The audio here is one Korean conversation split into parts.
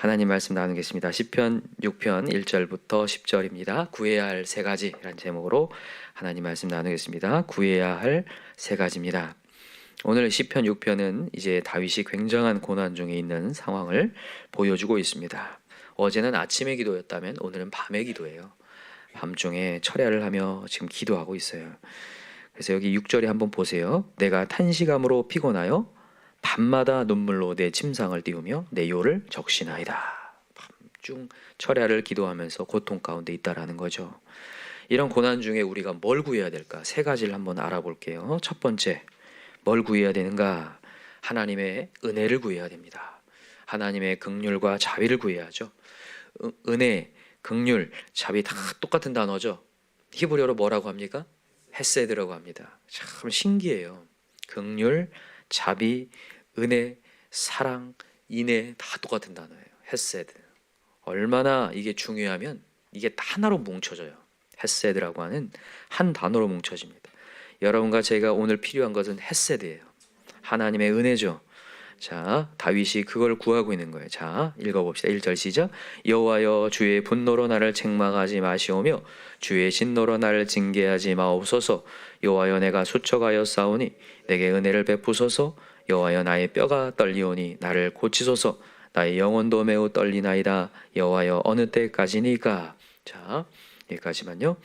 하나님 말씀 나누겠습니다. 시편 6편 1절부터 10절입니다. 구해야 할 세 가지라는 제목으로 하나님 말씀 나누겠습니다. 구해야 할 세 가지입니다. 오늘 시편 6편은 이제 다윗이 굉장한 고난 중에 있는 상황을 보여주고 있습니다. 어제는 아침의 기도였다면 오늘은 밤의 기도예요. 밤중에 철야를 하며 지금 기도하고 있어요. 그래서 여기 6절에 한번 보세요. 내가 탄식함으로 피곤하여 밤마다 눈물로 내 침상을 띄우며 내 요를 적시나이다. 밤중 철야를 기도하면서 고통 가운데 있다라는 거죠. 이런 고난 중에 우리가 뭘 구해야 될까? 세 가지를 한번 알아볼게요. 첫 번째, 뭘 구해야 되는가? 하나님의 은혜를 구해야 됩니다. 하나님의 긍휼과 자비를 구해야죠. 은혜, 긍휼, 자비 다 똑같은 단어죠. 히브리어로 뭐라고 합니까? 헤세드라고 합니다. 참 신기해요. 긍휼, 자비, 은혜, 사랑, 인애 다 똑같은 단어예요. 헤세드. 얼마나 이게 중요하면 이게 하나로 뭉쳐져요. 헤세드라고 하는 한 단어로 뭉쳐집니다. 여러분과 제가 오늘 필요한 것은 헤세드예요. 하나님의 은혜죠. 자, 다윗이 그걸 구하고 있는 거예요. 자, 읽어봅시다. 1절 시작. 여호와여, 주의 분노로 나를 책망하지 마시오며 주의 진노로 나를 징계하지 마옵소서. 여호와여, 내가 수척하여 싸우니 내게 은혜를 베푸소서. 여호와여, 나의 뼈가 떨리오니 나를 고치소서. 나의 영혼도 매우 떨리나이다. 여호와여, 어느 때까지니까. 자, 여기까지만요.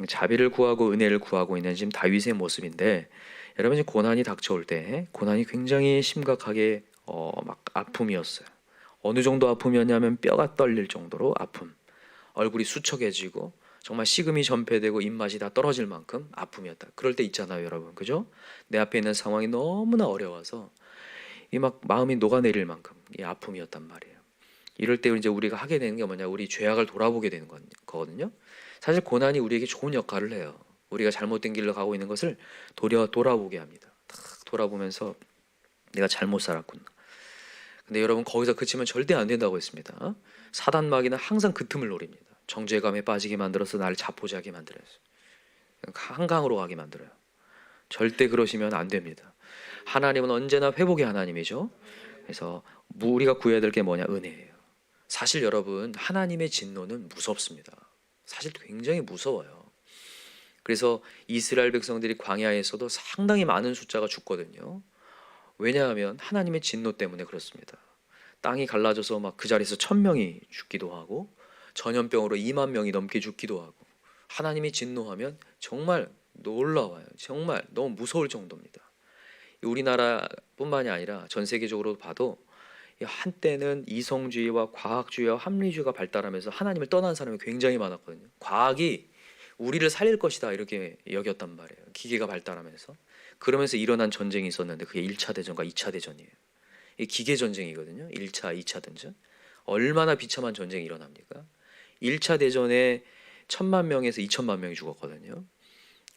자비를 구하고 은혜를 구하고 있는 지금 다윗의 모습인데, 여러분, 고난이 닥쳐올 때 고난이 굉장히 심각하게 막 아픔이었어요. 어느 정도 아픔이었냐면 뼈가 떨릴 정도로 아픔, 얼굴이 수척해지고 정말 식음이 전폐되고 입맛이 다 떨어질 만큼 아픔이었다. 그럴 때 있잖아요, 여러분, 그죠? 내 앞에 있는 상황이 너무나 어려워서 이 막 마음이 녹아내릴 만큼 이 아픔이었단 말이에요. 이럴 때 이제 우리가 하게 되는 게 뭐냐? 우리 죄악을 돌아보게 되는 거거든요. 사실 고난이 우리에게 좋은 역할을 해요. 우리가 잘못된 길로 가고 있는 것을 돌아보게 합니다. 딱 돌아보면서 내가 잘못 살았구나. 근데 여러분, 거기서 그치면 절대 안 된다고 했습니다. 사단 마귀는 항상 그 틈을 노립니다. 정죄감에 빠지게 만들어서 나를 자포자기 만들어요. 한강으로 가게 만들어요. 절대 그러시면 안 됩니다. 하나님은 언제나 회복의 하나님이죠. 그래서 우리가 구해야 될 게 뭐냐? 은혜예요. 사실 여러분, 하나님의 진노는 무섭습니다. 사실 굉장히 무서워요. 그래서 이스라엘 백성들이 광야에서도 상당히 많은 숫자가 죽거든요. 왜냐하면 하나님의 진노 때문에 그렇습니다. 땅이 갈라져서 막 그 자리에서 1000명이 죽기도 하고 전염병으로 2만 명이 넘게 죽기도 하고, 하나님이 진노하면 정말 놀라워요. 정말 너무 무서울 정도입니다. 우리나라뿐만이 아니라 전 세계적으로 봐도 한때는 이성주의와 과학주의와 합리주의가 발달하면서 하나님을 떠난 사람이 굉장히 많았거든요. 과학이 우리를 살릴 것이다 이렇게 여겼단 말이에요. 기계가 발달하면서. 그러면서 일어난 전쟁이 있었는데 그게 1차 대전과 2차 대전이에요. 이게 기계 전쟁이거든요. 1차, 2차 대전. 얼마나 비참한 전쟁이 일어납니까? 1차 대전에 1000만 명에서 2000만 명이 죽었거든요.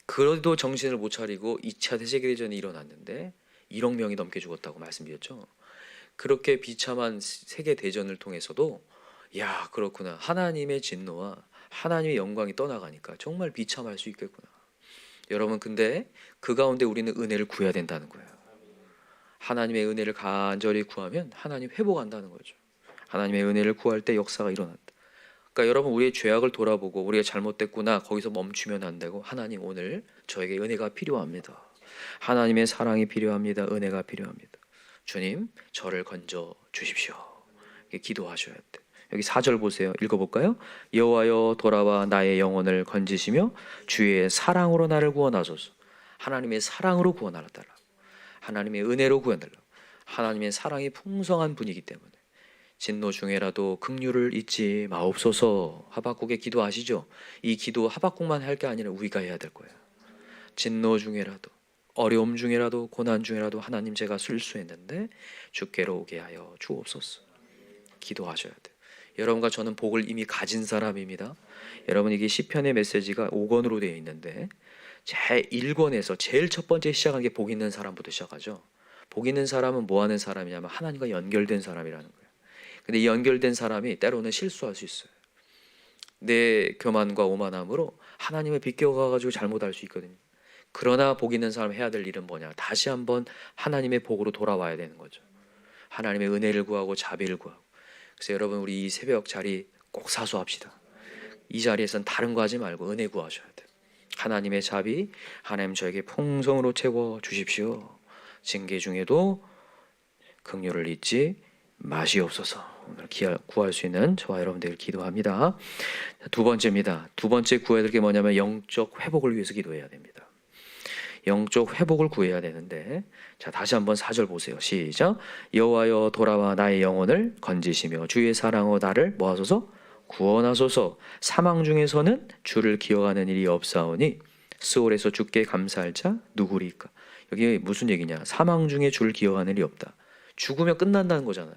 그래도 정신을 못 차리고 2차 세계대전이 일어났는데 1억 명이 넘게 죽었다고 말씀드렸죠. 그렇게 비참한 세계대전을 통해서도 야, 그렇구나. 하나님의 진노와 하나님의 영광이 떠나가니까 정말 비참할 수 있겠구나. 여러분, 근데 그 가운데 우리는 은혜를 구해야 된다는 거예요. 하나님의 은혜를 간절히 구하면 하나님 회복한다는 거죠. 하나님의 은혜를 구할 때 역사가 일어난다. 그러니까 여러분, 우리의 죄악을 돌아보고 우리가 잘못됐구나 거기서 멈추면 안 되고, 하나님, 오늘 저에게 은혜가 필요합니다. 하나님의 사랑이 필요합니다. 은혜가 필요합니다. 주님, 저를 건져 주십시오. 이렇게 기도하셔야 돼. 여기 4절 보세요. 읽어볼까요? 여호와여, 돌아와 나의 영혼을 건지시며 주의 사랑으로 나를 구원하소서. 하나님의 사랑으로 구원하라. 하나님의 은혜로 구원하라. 하나님의 사랑이 풍성한 분이기 때문에 진노 중에라도 긍휼을 잊지 마옵소서. 하박국의 기도 아시죠? 이 기도 하박국만 할 게 아니라 우리가 해야 될 거예요. 진노 중에라도, 어려움 중에라도, 고난 중에라도 하나님, 제가 실수했는데 주께로 오게 하여 주옵소서. 기도하셔야 돼요. 여러분과 저는 복을 이미 가진 사람입니다. 여러분, 이게 시편의 메시지가 5권으로 되어 있는데 제 1권에서 제일 첫 번째 시작한 게 복 있는 사람부터 시작하죠. 복 있는 사람은 뭐 하는 사람이냐면 하나님과 연결된 사람이라는 거예요. 근데 이 연결된 사람이 때로는 실수할 수 있어요. 내 교만과 오만함으로 하나님을 비껴가지고 잘못할 수 있거든요. 그러나 복 있는 사람 해야 될 일은 뭐냐? 다시 한번 하나님의 복으로 돌아와야 되는 거죠. 하나님의 은혜를 구하고 자비를 구하고. 그래서 여러분 우리 이 새벽 자리 꼭 사수합시다. 이 자리에선 다른 거 하지 말고 은혜 구하셔야 돼요. 하나님의 자비, 하나님 저에게 풍성으로 채워 주십시오. 징계 중에도 긍휼을 잊지 마시옵소서. 오늘 구할 수 있는 저와 여러분들 기도합니다. 두 번째입니다. 두 번째 구해야 될 게 뭐냐면 영적 회복을 위해서 기도해야 됩니다. 영적 회복을 구해야 되는데, 자 다시 한번 4절 보세요. 시작. 여호와여 돌아와 나의 영혼을 건지시며 주의 사랑으로 나를 뭐하소서? 구원하소서. 사망 중에서는 주를 기억하는 일이 없사오니 스올에서 주께 감사할 자 누구리까? 여기 무슨 얘기냐? 사망 중에 주를 기억하는 일이 없다. 죽으면 끝난다는 거잖아요.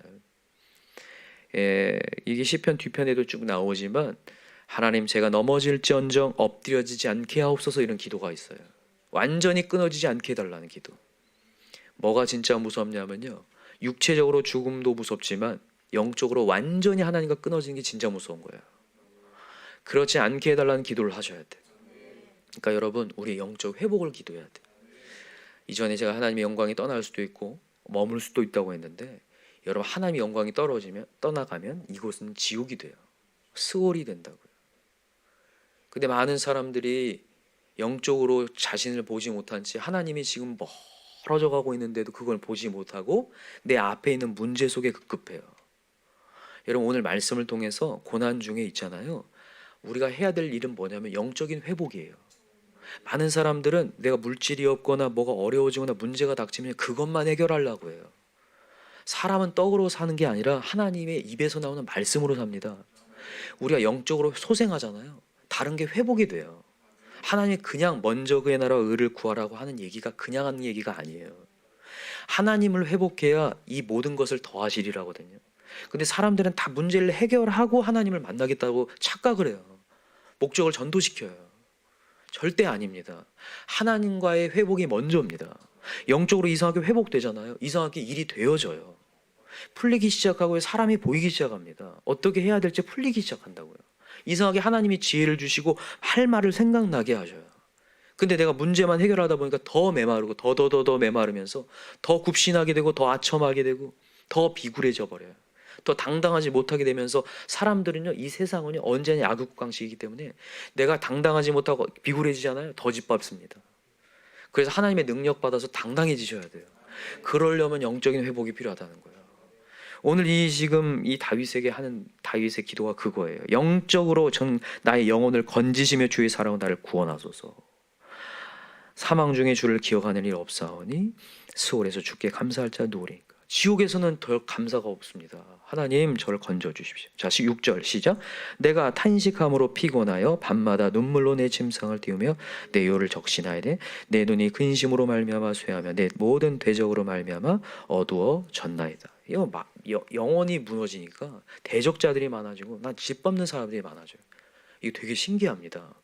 이게 시편 뒤편에도 쭉 나오지만 하나님 제가 넘어질지언정 엎드려지지 않게 하옵소서 이런 기도가 있어요. 완전히 끊어지지 않게 해달라는 기도. 뭐가 진짜 무섭냐면요, 육체적으로 죽음도 무섭지만 영적으로 완전히 하나님과 끊어지는 게 진짜 무서운 거예요. 그렇지 않게 해달라는 기도를 하셔야 돼요. 그러니까 여러분 우리 영적 회복을 기도해야 돼요. 이전에 제가 하나님의 영광이 떠날 수도 있고 머물 수도 있다고 했는데, 여러분 하나님의 영광이 떠나가면 이곳은 지옥이 돼요. 스월이 된다고요. 근데 많은 사람들이 영적으로 자신을 보지 못한 채 하나님이 지금 멀어져 가고 있는데도 그걸 보지 못하고 내 앞에 있는 문제 속에 급급해요. 여러분 오늘 말씀을 통해서 고난 중에 있잖아요, 우리가 해야 될 일은 뭐냐면 영적인 회복이에요. 많은 사람들은 내가 물질이 없거나 뭐가 어려워지거나 문제가 닥치면 그것만 해결하려고 해요. 사람은 떡으로 사는 게 아니라 하나님의 입에서 나오는 말씀으로 삽니다. 우리가 영적으로 소생하잖아요. 다른 게 회복이 돼요. 하나님이 그냥 먼저 그의 나라와 의를 구하라고 하는 얘기가 그냥 하는 얘기가 아니에요. 하나님을 회복해야 이 모든 것을 더하시리라거든요. 근데 사람들은 다 문제를 해결하고 하나님을 만나겠다고 착각을 해요. 목적을 전도시켜요. 절대 아닙니다. 하나님과의 회복이 먼저입니다. 영적으로 이상하게 회복되잖아요. 이상하게 일이 되어져요. 풀리기 시작하고 사람이 보이기 시작합니다. 어떻게 해야 될지 풀리기 시작한다고요. 이상하게 하나님이 지혜를 주시고 할 말을 생각나게 하셔요. 근데 내가 문제만 해결하다 보니까 더 메마르고 더 메마르면서 더 굽신하게 되고 더 아첨하게 되고 더 비굴해져 버려요. 더 당당하지 못하게 되면서 사람들은요, 이 세상은요 언제나 약육강식이기 때문에 내가 당당하지 못하고 비굴해지잖아요. 더 짓밟습니다. 그래서 하나님의 능력 받아서 당당해지셔야 돼요. 그러려면 영적인 회복이 필요하다는 거예요. 오늘 지금 이 다윗에게 하는 다윗의 기도가 그거예요. 영적으로 나의 영혼을 건지시며 주의 사랑으로 나를 구원하소서. 사망 중에 주를 기억하는 일 없사오니 스올에서 주께 감사할 자 누구리까? 지옥에서는 더 감사가 없습니다. 하나님 저를 건져 주십시오. 자 6절 시작. 내가 탄식함으로 피곤하여 밤마다 눈물로 내 침상을 띄우며 내 요를 적신하여되 내 눈이 근심으로 말미암아 쇠하며 내 모든 대적으로 말미암아 어두워졌나이다. 이거 영혼이 무너지니까 대적자들이 많아지고 난 짓밟는 사람들이 많아져요. 이게 되게 신기합니다.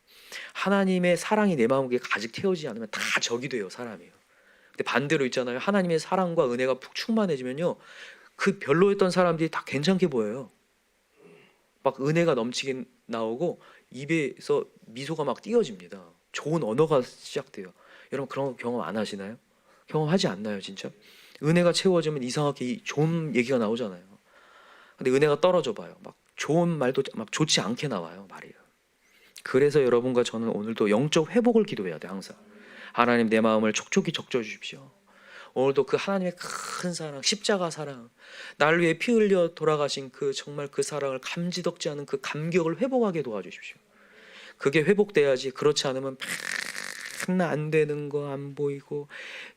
하나님의 사랑이 내 마음에 가득 채우지 않으면 다 적이 돼요, 사람이요. 근데 반대로 있잖아요. 하나님의 사랑과 은혜가 푹 충만해지면요, 그 별로였던 사람들이 다 괜찮게 보여요. 막 은혜가 넘치게 나오고 입에서 미소가 막 띄어집니다. 좋은 언어가 시작돼요. 여러분 그런 경험 안 하시나요? 경험하지 않나요, 진짜? 은혜가 채워지면 이상하게 좋은 얘기가 나오잖아요. 근데 은혜가 떨어져 봐요. 막 좋은 말도 막 좋지 않게 나와요, 말이에요. 그래서 여러분과 저는 오늘도 영적 회복을 기도해야 돼, 항상. 하나님 내 마음을 촉촉히 적셔 주십시오. 오늘도 그 하나님의 큰 사랑, 십자가 사랑, 나를 위해 피 흘려 돌아가신 그 정말 그 사랑을 감지덕지 않은 그 감격을 회복하게 도와주십시오. 그게 회복돼야지. 그렇지 않으면 맨날 안 되는 거, 안 보이고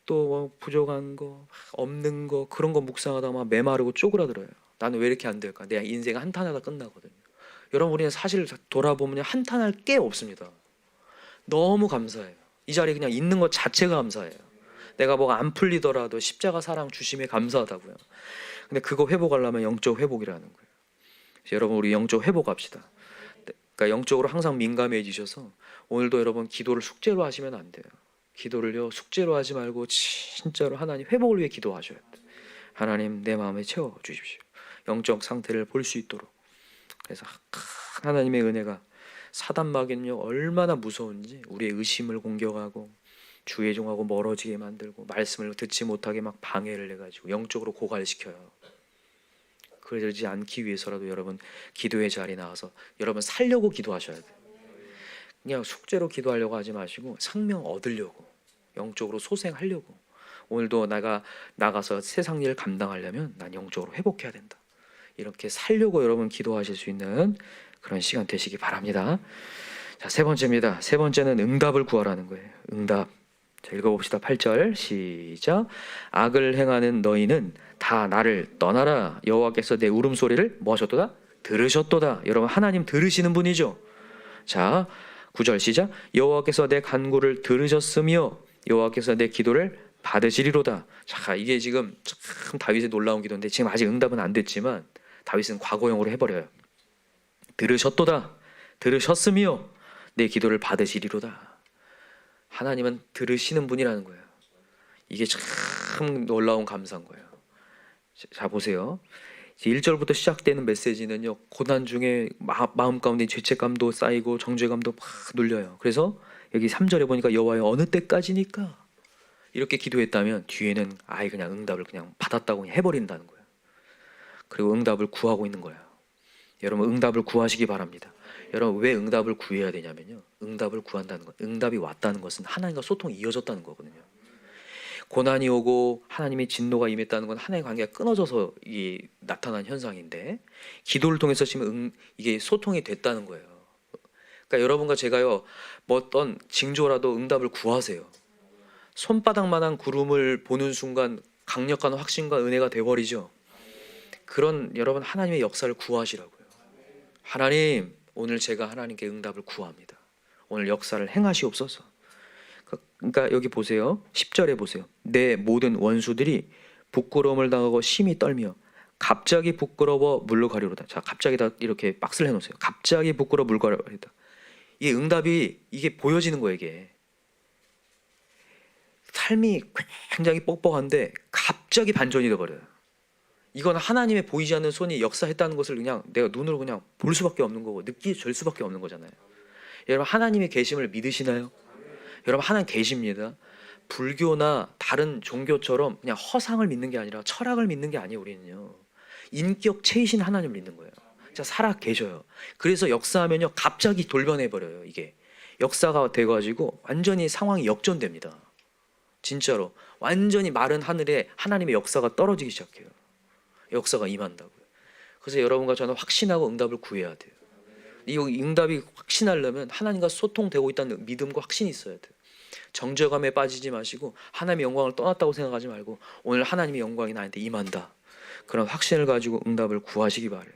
또 부족한 거, 없는 거, 그런 거 묵상하다 막 메마르고 쪼그라들어요. 나는 왜 이렇게 안 될까? 내 인생 한탄하다 끝나거든요. 여러분 우리는 사실 돌아보면 한탄할 게 없습니다. 너무 감사해요. 이 자리에 그냥 있는 것 자체가 감사해요. 내가 뭐가 안 풀리더라도 십자가 사랑 주심에 감사하다고요. 근데 그거 회복하려면 영적 회복이라는 거예요. 여러분 우리 영적 회복합시다. 그러니까 영적으로 항상 민감해지셔서 오늘도 여러분 기도를 숙제로 하시면 안 돼요. 기도를요 숙제로 하지 말고 진짜로 하나님 회복을 위해 기도하셔야 돼요. 하나님 내 마음에 채워 주십시오. 영적 상태를 볼 수 있도록. 그래서 하나님의 은혜가 사단 마귀는요 얼마나 무서운지 우리의 의심을 공격하고 주의 종하고 멀어지게 만들고 말씀을 듣지 못하게 막 방해를 해가지고 영적으로 고갈시켜요. 그러지 않기 위해서라도 여러분 기도의 자리에 나와서 여러분 살려고 기도하셔야 돼요. 그냥 숙제로 기도하려고 하지 마시고 생명 얻으려고, 영적으로 소생하려고. 오늘도 내가 나가서 세상 일 감당하려면 난 영적으로 회복해야 된다, 이렇게 살려고 여러분 기도하실 수 있는 그런 시간 되시기 바랍니다. 자, 세 번째입니다. 세 번째는 응답을 구하라는 거예요. 응답. 자, 읽어봅시다. 8절 시작. 악을 행하는 너희는 다 나를 떠나라. 여호와께서 내 울음소리를 뭐 하셨도다? 들으셨도다. 여러분 하나님 들으시는 분이죠. 자, 9절 시작. 여호와께서 내 간구를 들으셨으며 여호와께서 내 기도를 받으시리로다. 자, 이게 지금 참 다윗의 놀라운 기도인데 지금 아직 응답은 안 됐지만 다윗은 과거형으로 해버려요. 들으셨도다. 들으셨으며 내 기도를 받으시리로다. 하나님은 들으시는 분이라는 거예요. 이게 참 놀라운 감사인 거예요. 자, 보세요. 1절부터 시작되는 메시지는요, 고난 중에 마음 가운데 죄책감도 쌓이고 정죄감도 막 눌려요. 그래서 여기 3절에 보니까 여호와여 어느 때까지니까 이렇게 기도했다면 뒤에는 아예 그냥 응답을 그냥 받았다고 해버린다는 거예요. 그리고 응답을 구하고 있는 거예요. 여러분 응답을 구하시기 바랍니다. 여러분 왜 응답을 구해야 되냐면요, 응답을 구한다는 것, 응답이 왔다는 것은 하나님과 소통이 이어졌다는 거거든요. 고난이 오고 하나님의 진노가 임했다는 건 하나님의 관계가 끊어져서 이게 나타난 현상인데, 기도를 통해서 지금 이게 소통이 됐다는 거예요. 그러니까 여러분과 제가요, 뭐 어떤 징조라도 응답을 구하세요. 손바닥만한 구름을 보는 순간 강력한 확신과 은혜가 돼버리죠. 그런 여러분 하나님의 역사를 구하시라고요. 하나님, 오늘 제가 하나님께 응답을 구합니다. 오늘 역사를 행하시옵소서. 그러니까 여기 보세요. 10절에 보세요. 내 모든 원수들이 부끄러움을 당하고 심히 떨며 갑자기 부끄러워 물러가리로다. 자, 갑자기 다 이렇게 박스를 해놓으세요. 갑자기 부끄러워 물러가리로다. 이 응답이 이게 보여지는 거예요. 이게 삶이 굉장히 뻑뻑한데 갑자기 반전이 돼버려요. 이건 하나님의 보이지 않는 손이 역사했다는 것을 그냥 내가 눈으로 그냥 볼 수밖에 없는 거고 느낄 수밖에 없는 거잖아요. 여러분 하나님의 계심을 믿으시나요? 여러분 하나님 계십니다. 불교나 다른 종교처럼 그냥 허상을 믿는 게 아니라 철학을 믿는 게 아니에요. 우리는요, 인격체이신 하나님을 믿는 거예요. 진짜 살아 계셔요. 그래서 역사하면요 갑자기 돌변해버려요. 이게 역사가 돼가지고 완전히 상황이 역전됩니다. 진짜로 완전히 마른 하늘에 하나님의 역사가 떨어지기 시작해요. 역사가 임한다고요. 그래서 여러분과 저는 확신하고 응답을 구해야 돼요. 이 응답이 확신하려면 하나님과 소통되고 있다는 믿음과 확신이 있어야 돼요. 정죄감에 빠지지 마시고 하나님의 영광을 떠났다고 생각하지 말고 오늘 하나님의 영광이 나한테 임한다, 그런 확신을 가지고 응답을 구하시기 바래요.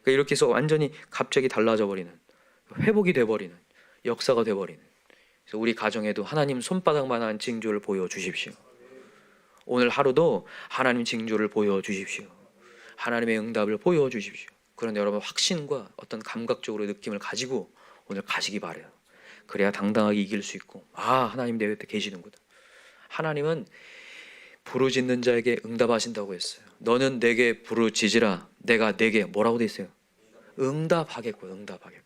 그러니까 이렇게 해서 완전히 갑자기 달라져 버리는, 회복이 돼버리는, 역사가 돼버리는. 그래서 우리 가정에도 하나님 손바닥만한 징조를 보여주십시오. 오늘 하루도 하나님 징조를 보여주십시오. 하나님의 응답을 보여주십시오. 그런 여러분 확신과 어떤 감각적으로 느낌을 가지고 오늘 가시기 바래요. 그래야 당당하게 이길 수 있고, 아, 하나님 내 곁에 계시는구나. 하나님은 부르짖는 자에게 응답하신다고 했어요. 너는 내게 부르짖으라 내가 내게 뭐라고 돼 있어요? 응답하겠고. 응답하겠고.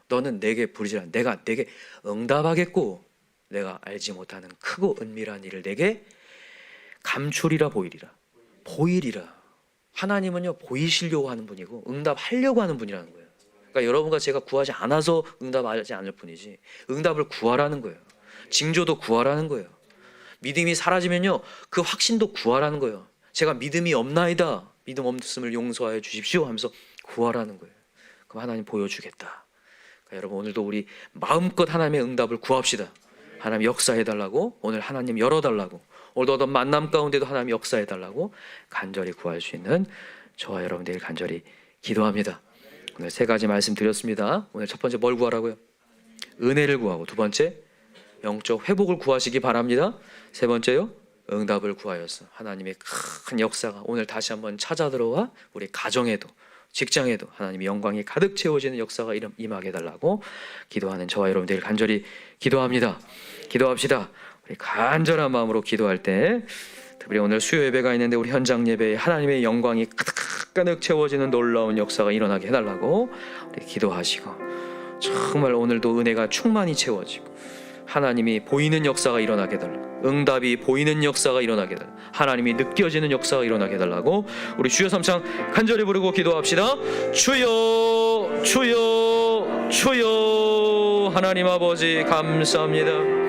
너는 내게 부르짖으라 내가 내게 응답하겠고, 내가 알지 못하는 크고 은밀한 일을 내게 감추리라 보이리라. 하나님은요 보이시려고 하는 분이고 응답하려고 하는 분이라는 거예요. 그러니까 여러분과 제가 구하지 않아서 응답하지 않을 뿐이지 응답을 구하라는 거예요. 징조도 구하라는 거예요. 믿음이 사라지면요 그 확신도 구하라는 거예요. 제가 믿음이 없나이다, 믿음 없음을 용서하여 주십시오 하면서 구하라는 거예요. 그럼 하나님 보여주겠다. 그러니까 여러분 오늘도 우리 마음껏 하나님의 응답을 구합시다. 하나님 역사해달라고, 오늘 하나님 열어달라고, 오늘도 어떤 만남 가운데도 하나님 역사해달라고 간절히 구할 수 있는 저와 여러분들 간절히 기도합니다. 오늘 세 가지 말씀드렸습니다. 오늘 첫 번째 뭘 구하라고요? 은혜를 구하고, 두 번째 영적 회복을 구하시기 바랍니다. 세 번째요, 응답을 구하여서 하나님의 큰 역사가 오늘 다시 한번 찾아 들어와 우리 가정에도 직장에도 하나님의 영광이 가득 채워지는 역사가 임하게 해달라고 기도하는 저와 여러분들 간절히 기도합니다. 기도합시다. 우리 간절한 마음으로 기도할 때, 특별히 오늘 수요 예배가 있는데 우리 현장 예배에 하나님의 영광이 가득 채워지는 놀라운 역사가 일어나게 해달라고 우리 기도하시고, 정말 오늘도 은혜가 충만히 채워지고 하나님이 보이는 역사가 일어나게 해달라. 응답이 보이는 역사가 일어나게 해달라. 하나님이 느껴지는 역사가 일어나게 해달라고 우리 주여 삼창 간절히 부르고 기도합시다. 주여 주여 주여. 하나님 아버지 감사합니다.